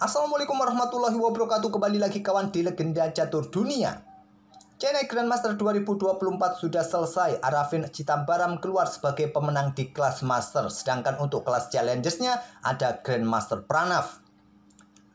Assalamualaikum warahmatullahi wabarakatuh. Kembali lagi kawan di Legenda Catur Dunia. Chennai Grandmaster 2024 sudah selesai. Arafin Chitambaram keluar sebagai pemenang di kelas Master. Sedangkan untuk kelas Challengersnya ada Grandmaster Pranav.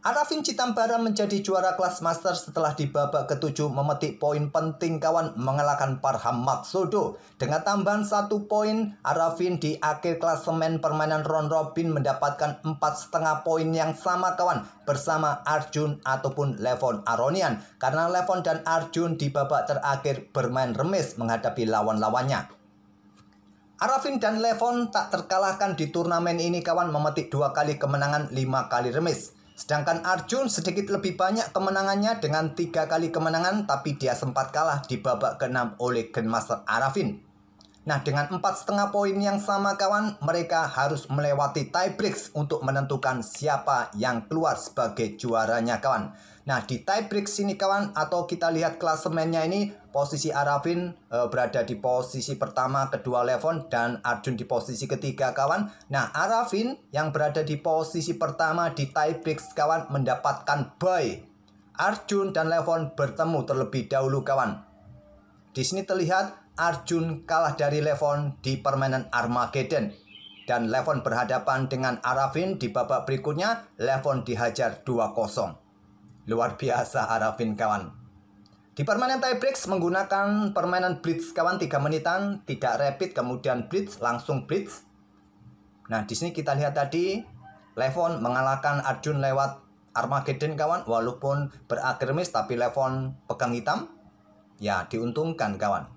Arafin Chitambaram menjadi juara kelas Master setelah di babak ke-7 memetik poin penting kawan, mengalahkan Parham Matshodo. Dengan tambahan 1 poin, Arafin di akhir klasemen permainan round robin mendapatkan 4,5 poin yang sama kawan, bersama Arjun ataupun Levon Aronian. Karena Levon dan Arjun di babak terakhir bermain remis menghadapi lawan-lawannya. Arafin dan Levon tak terkalahkan di turnamen ini kawan, memetik 2 kali kemenangan, 5 kali remis. Sedangkan Arjun sedikit lebih banyak kemenangannya dengan 3 kali kemenangan, tapi dia sempat kalah di babak ke-6 oleh Grandmaster Arafin. Nah, dengan 4,5 poin yang sama kawan, mereka harus melewati tiebreaks untuk menentukan siapa yang keluar sebagai juaranya kawan. Nah, di tiebreaks ini kawan, atau kita lihat klasemennya ini, posisi Arafin berada di posisi pertama, kedua Levon, dan Arjun di posisi ketiga kawan. Nah, Arafin yang berada di posisi pertama di tiebreaks kawan mendapatkan bye. Arjun dan Levon bertemu terlebih dahulu kawan. Di sini terlihat Arjun kalah dari Levon di permainan Armageddon. Dan Levon berhadapan dengan Arafin di babak berikutnya. Levon dihajar 2-0. Luar biasa Arafin kawan. Di permainan tiebreaks menggunakan permainan blitz kawan, 3 menitan. Tidak rapid kemudian blitz, langsung blitz. Nah, di sini kita lihat tadi Levon mengalahkan Arjun lewat Armageddon kawan. Walaupun berakhir miss tapi Levon pegang hitam. Ya, diuntungkan kawan.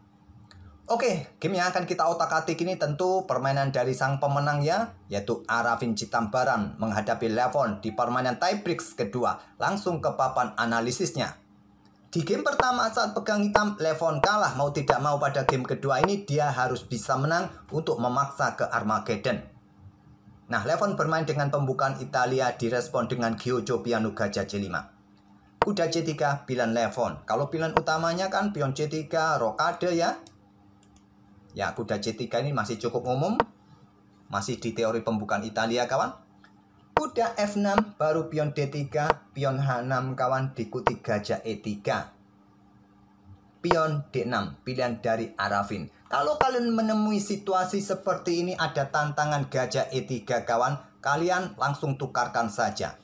Oke, game yang akan kita otak-atik ini tentu permainan dari sang pemenang ya, yaitu Arafin Chitambaram menghadapi Levon di permainan tiebreaks kedua. Langsung ke papan analisisnya. Di game pertama saat pegang hitam, Levon kalah. Mau tidak mau pada game kedua ini dia harus bisa menang untuk memaksa ke Armageddon. Nah, Levon bermain dengan pembukaan Italia, direspon dengan Giojo Piano Gajah C5. Kuda C3, pilihan Levon. Kalau pilihan utamanya kan pion C3, rokade ya. Ya, kuda C3 ini masih cukup umum. Masih di teori pembukaan Italia kawan. Kuda F6, baru pion D3, pion H6 kawan, diikuti gajah E3. Pion D6, pilihan dari Arafin. Kalau kalian menemui situasi seperti ini, ada tantangan gajah E3 kawan, kalian langsung tukarkan saja.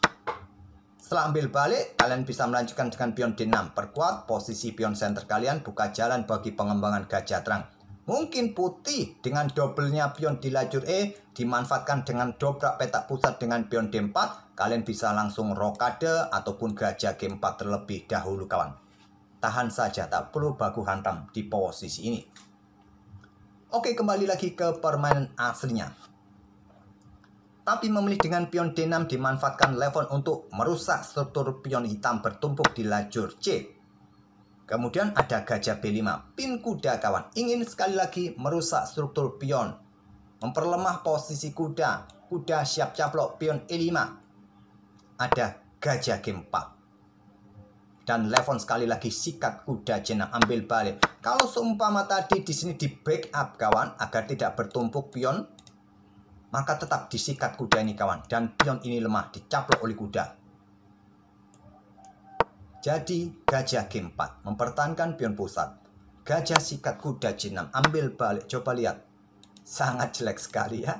Setelah ambil balik, kalian bisa melanjutkan dengan pion D6. Perkuat posisi pion center kalian, buka jalan bagi pengembangan gajah terang. Mungkin putih dengan doublenya pion di lajur E dimanfaatkan dengan dobrak petak pusat dengan pion D4. Kalian bisa langsung rokade ataupun gajah G4 terlebih dahulu kawan. Tahan saja, tak perlu baku hantam di posisi ini. Oke, kembali lagi ke permainan aslinya. Tapi memilih dengan pion D6 dimanfaatkan Levon untuk merusak struktur pion hitam bertumpuk di lajur C. Kemudian ada gajah B5, pin kuda kawan. Ingin sekali lagi merusak struktur pion. Memperlemah posisi kuda. Kuda siap caplok pion E5. Ada gajah G4. Dan Levon sekali lagi sikat kuda C6, ambil balik. Kalau seumpama tadi di sini di backup kawan agar tidak bertumpuk pion, maka tetap disikat kuda ini kawan. Dan pion ini lemah, dicaplok oleh kuda. Jadi gajah G4 mempertahankan pion pusat. Gajah sikat kuda C6, ambil balik. Coba lihat. Sangat jelek sekali ya.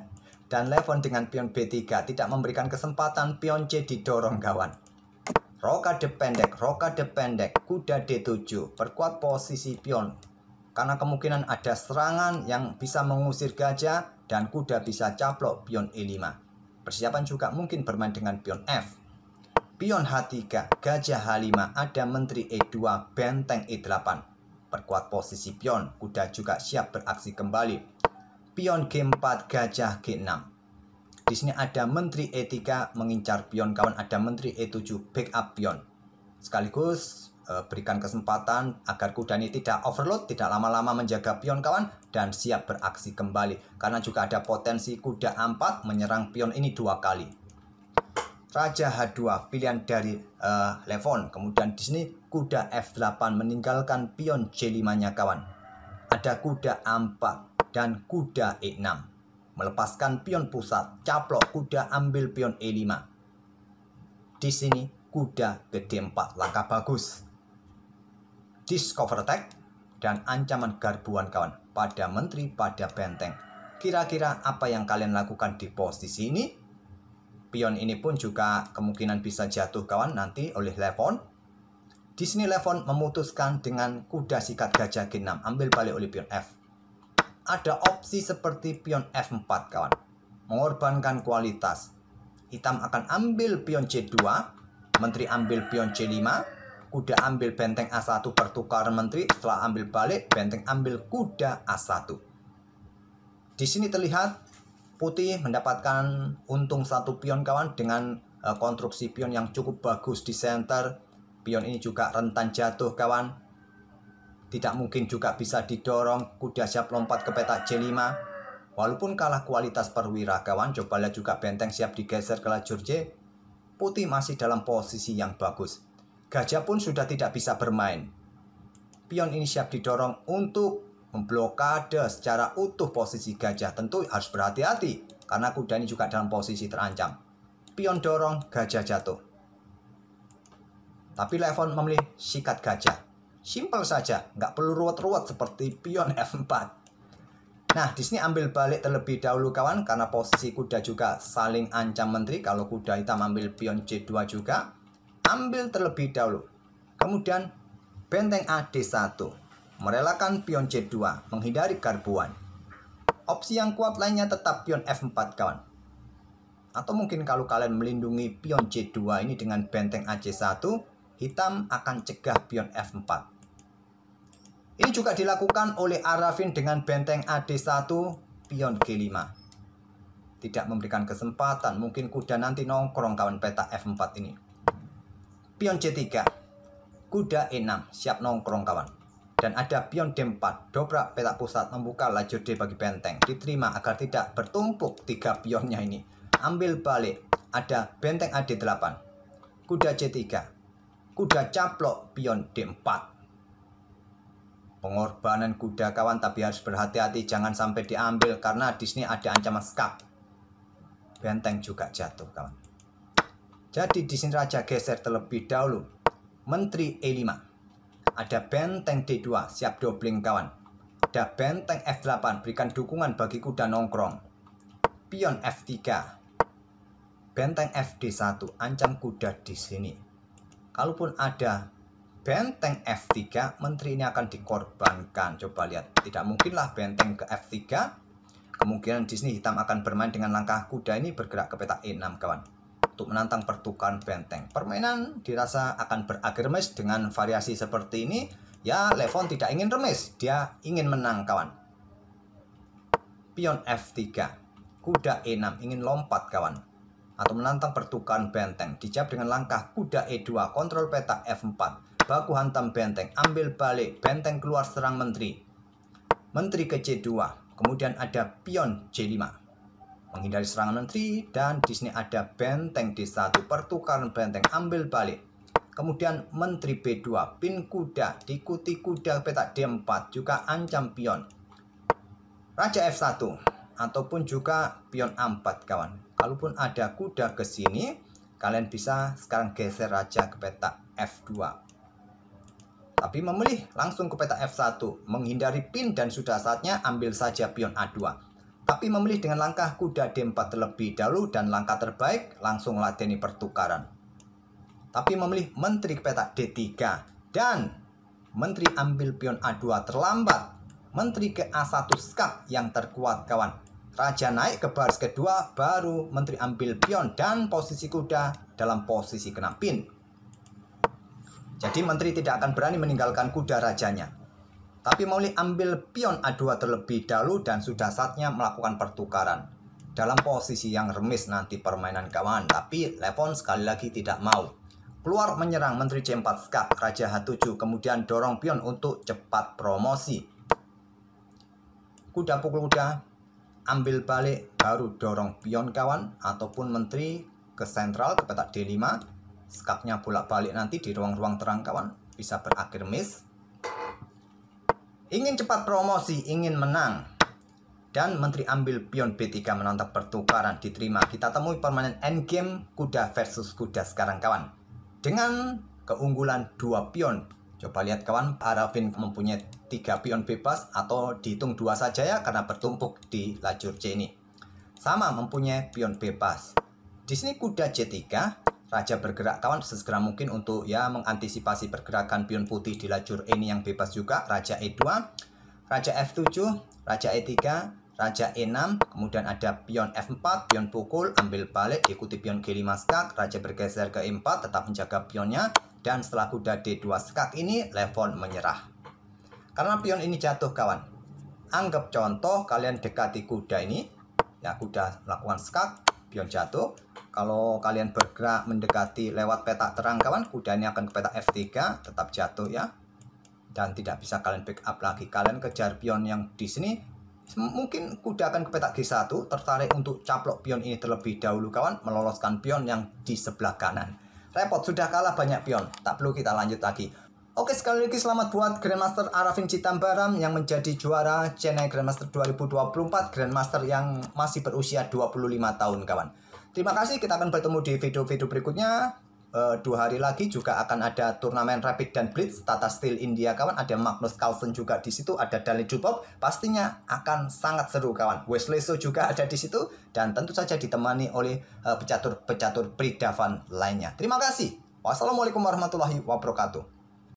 Dan Levon dengan pion B3 tidak memberikan kesempatan pion C didorong kawan. Rokade pendek, kuda D7. Perkuat posisi pion. Karena kemungkinan ada serangan yang bisa mengusir gajah dan kuda bisa caplok pion E5. Persiapan juga mungkin bermain dengan pion F. Pion H3, gajah H5, ada menteri E2, benteng E8. Perkuat posisi pion, kuda juga siap beraksi kembali. Pion G4, gajah G6. Di sini ada menteri E3 mengincar pion kawan, ada menteri E7 backup pion. Sekaligus berikan kesempatan agar kuda ini tidak overload, tidak lama-lama menjaga pion kawan, dan siap beraksi kembali. Karena juga ada potensi kuda A4 menyerang pion ini 2 kali. Raja H2, pilihan dari Levon. Kemudian di sini kuda F8 meninggalkan pion C5-nya kawan. Ada kuda A4 dan kuda E6. Melepaskan pion pusat, caplok kuda ambil pion E5. Di sini kuda ke D4, langkah bagus. Discover attack dan ancaman garbuan kawan pada menteri, pada benteng. Kira-kira apa yang kalian lakukan di posisi ini? Pion ini pun juga kemungkinan bisa jatuh kawan nanti oleh Levon. Di sini Levon memutuskan dengan kuda sikat gajah G6, ambil balik oleh pion F. Ada opsi seperti pion F4 kawan, mengorbankan kualitas. Hitam akan ambil pion C2, menteri ambil pion C5, kuda ambil benteng A1 pertukaran menteri. Setelah ambil balik, benteng ambil kuda A1. Di sini terlihat putih mendapatkan untung 1 pion kawan dengan konstruksi pion yang cukup bagus di center. Pion ini juga rentan jatuh kawan. Tidak mungkin juga bisa didorong. Kuda siap lompat ke petak C5. Walaupun kalah kualitas perwira kawan. Coba lihat juga benteng siap digeser ke lajur J. Putih masih dalam posisi yang bagus. Gajah pun sudah tidak bisa bermain. Pion ini siap didorong untuk memblokade secara utuh posisi gajah. Tentu harus berhati-hati karena kuda ini juga dalam posisi terancam. Pion dorong, gajah jatuh. Tapi Levon memilih sikat gajah. Simpel saja, nggak perlu ruwet-ruwet seperti pion F4. Nah, di sini ambil balik terlebih dahulu kawan, karena posisi kuda juga saling ancam menteri. Kalau kuda hitam ambil pion C2 juga, ambil terlebih dahulu. Kemudian benteng AD1, merelakan pion C2, menghindari garbuan. Opsi yang kuat lainnya tetap pion F4 kawan. Atau mungkin kalau kalian melindungi pion C2 ini dengan benteng AC1, hitam akan cegah pion F4. Ini juga dilakukan oleh Arafin dengan benteng AD1, pion G5. Tidak memberikan kesempatan, mungkin kuda nanti nongkrong kawan petak F4 ini. Pion C3, kuda E6, siap nongkrong kawan. Dan ada pion D4, dobrak petak pusat, membuka lajur D bagi benteng. Diterima agar tidak bertumpuk 3 pionnya ini. Ambil balik, ada benteng AD8, kuda C3, kuda caplok pion D4. Pengorbanan kuda kawan, tapi harus berhati-hati jangan sampai diambil karena di sini ada ancaman skak. Benteng juga jatuh kawan. Jadi di sini raja geser terlebih dahulu. Menteri E5. Ada benteng D2 siap dobling kawan. Ada benteng F8 berikan dukungan bagi kuda nongkrong. Pion F3. Benteng FD1 ancam kuda di sini. Kalaupun ada benteng F3, menteri ini akan dikorbankan. Coba lihat, tidak mungkinlah benteng ke F3. Kemungkinan di sini hitam akan bermain dengan langkah kuda ini bergerak ke petak E6 kawan, untuk menantang pertukaran benteng. Permainan dirasa akan berakhir remis dengan variasi seperti ini. Ya, Levon tidak ingin remis, dia ingin menang kawan. Pion F3, kuda E6 ingin lompat kawan, atau menantang pertukaran benteng. Dijawab dengan langkah kuda E2, kontrol petak F4. Baku hantam benteng, ambil balik, benteng keluar serang menteri. Menteri ke C2, kemudian ada pion C5. Menghindari serangan menteri, dan di sini ada benteng D1, pertukaran benteng, ambil balik. Kemudian menteri B2, pin kuda, diikuti kuda petak D4, juga ancam pion. Raja F1, ataupun juga pion A4 kawan. Kalaupun ada kuda ke sini, kalian bisa sekarang geser raja ke petak F2. Tapi memilih langsung ke petak F1, menghindari pin dan sudah saatnya ambil saja pion A2. Tapi memilih dengan langkah kuda D4 terlebih dahulu dan langkah terbaik langsung ladeni pertukaran. Tapi memilih menteri ke petak D3 dan menteri ambil pion A2 terlambat. Menteri ke A1 skak yang terkuat kawan. Raja naik ke baris kedua, baru menteri ambil pion dan posisi kuda dalam posisi kena pin. Jadi menteri tidak akan berani meninggalkan kuda rajanya. Tapi memilih ambil pion A2 terlebih dahulu dan sudah saatnya melakukan pertukaran. Dalam posisi yang remis nanti permainan kawan. Tapi Levon sekali lagi tidak mau. Keluar menyerang menteri C4 skak, raja H7, kemudian dorong pion untuk cepat promosi. Kuda pukul kuda, ambil balik, baru dorong pion kawan, ataupun menteri ke sentral ke petak D5. Skaknya bolak-balik nanti di ruang-ruang terang kawan, bisa berakhir miss. Ingin cepat promosi, ingin menang. Dan menteri ambil pion B3 menonton pertukaran diterima. Kita temui permainan endgame kuda versus kuda sekarang kawan. Dengan keunggulan 2 pion. Coba lihat kawan, Arafin mempunyai 3 pion bebas atau dihitung 2 saja ya karena bertumpuk di lajur C ini. Sama mempunyai pion bebas. Di sini kuda C3, raja bergerak kawan sesegera mungkin untuk ya mengantisipasi pergerakan pion putih di lajur ini yang bebas juga. Raja E2, raja F7, raja E3, raja E6, kemudian ada pion F4, pion pukul, ambil balik, diikuti pion G5 skak, raja bergeser ke E4, tetap menjaga pionnya, dan setelah kuda D2 skak ini, Levon menyerah. Karena pion ini jatuh kawan, anggap contoh kalian dekati kuda ini, ya kuda lakukan skak, pion jatuh. Kalau kalian bergerak mendekati lewat petak terang kawan, kuda ini akan ke petak F3, tetap jatuh ya. Dan tidak bisa kalian backup lagi, kalian kejar pion yang di sini. Mungkin kuda akan ke petak G1, tertarik untuk caplok pion ini terlebih dahulu kawan, meloloskan pion yang di sebelah kanan. Repot, sudah kalah banyak pion, tak perlu kita lanjut lagi. Oke, sekali lagi selamat buat Grandmaster Arafin Citambaram yang menjadi juara Chennai Grandmaster 2024, Grandmaster yang masih berusia 25 tahun kawan. Terima kasih, kita akan bertemu di video-video berikutnya. 2 hari lagi juga akan ada turnamen Rapid dan Blitz Tata Steel India kawan, ada Magnus Carlsen juga di situ, ada Daniel Dubov, pastinya akan sangat seru kawan. Wesley So juga ada di situ dan tentu saja ditemani oleh pecatur-pecatur Pridavan lainnya. Terima kasih. Wassalamualaikum warahmatullahi wabarakatuh.